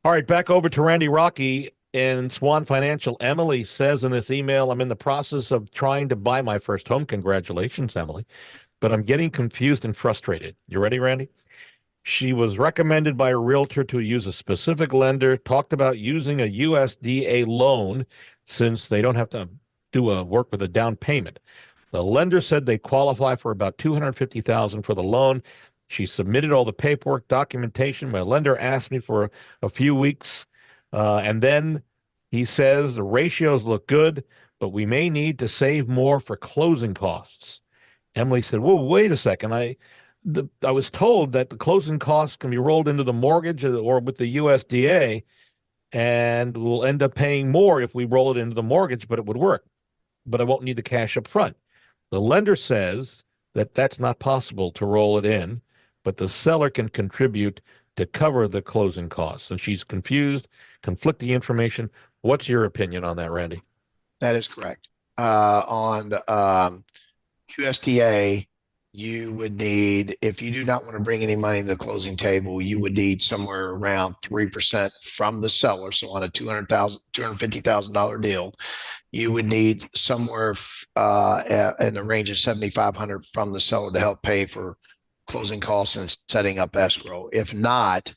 All right, back over to Randy Rocky in Swan Financial. Emily says in this email, I'm in the process of trying to buy my first home. Congratulations, Emily. But I'm getting confused and frustrated. You ready, Randy? She was recommended by a realtor to use a specific lender, talked about using a USDA loan since they don't have to do a work with a down payment. The lender said they qualify for about $250,000 for the loan. She submitted all the paperwork, documentation. My lender asked me for a few weeks, and then he says the ratios look good, but we may need to save more for closing costs. Emily said, "Whoa, wait a second. I was told that the closing costs can be rolled into the mortgage or with the USDA, and we'll end up paying more if we roll it into the mortgage, but it would work. But I won't need the cash up front." The lender says that that's not possible to roll it in, but the seller can contribute to cover the closing costs. And she's confused, conflicting information. What's your opinion on that, Randy? That is correct. On USDA, you would need, if you do not want to bring any money to the closing table, you would need somewhere around 3% from the seller. So on a $250,000 deal, you would need somewhere in the range of $7,500 from the seller to help pay for closing costs and setting up escrow. If not,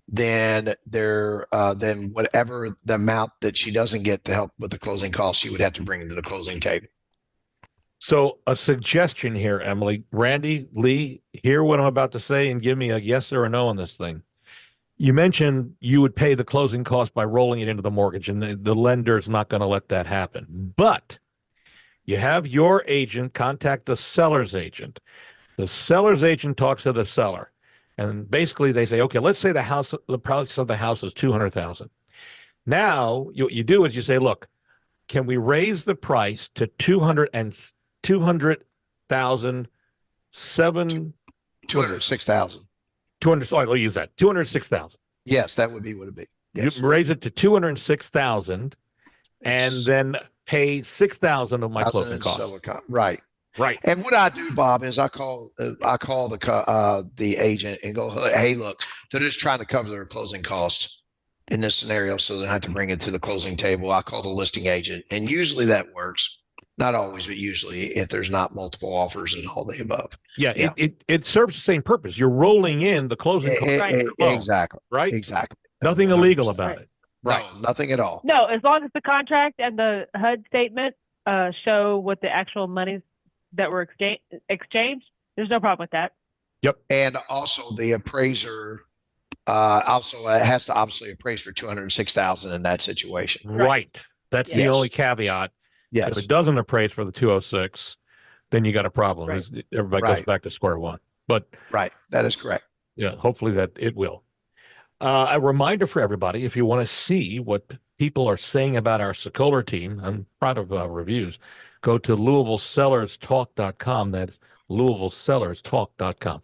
then then whatever the amount that she doesn't get to help with the closing costs, you would have to bring to the closing table. So a suggestion here, Emily. Randy, Lee, hear what I'm about to say and give me a yes or a no on this thing. You mentioned you would pay the closing cost by rolling it into the mortgage, and the lender is not going to let that happen. But you have your agent contact the seller's agent. The seller's agent talks to the seller, and basically they say, okay, let's say the price of the house is $200,000. Now what you do is you say, look, can we raise the price to $206,000? I'll use that. $206,000. Yes, that would be what it'd be. Yes. You raise it to $206,000 and then pay $6,000 of my closing costs. Right. Right. And what I do, Bob, is I call the agent and go, hey, look, they're just trying to cover their closing costs in this scenario, so they don't have to bring it to the closing table. I call the listing agent, and usually that works. Not always, but usually, if there's not multiple offers and all the above. Yeah. It serves the same purpose. You're rolling in the closing costs. Exactly. Right. Exactly. Nothing illegal about it. Right. No, nothing at all. No, as long as the contract and the HUD statement show what the actual monies that were exchanged, there's no problem with that. Yep. And also the appraiser also has to obviously appraise for $206,000 in that situation. Right. That's the only caveat. Yes. If it doesn't appraise for the 206, then you got a problem. Right. Everybody goes back to square one. But right, that is correct. Yeah, hopefully that it will. A reminder for everybody: if you want to see what people are saying about our Sokoler team, I'm proud of reviews. Go to LouisvilleSellersTalk.com. That's LouisvilleSellersTalk.com.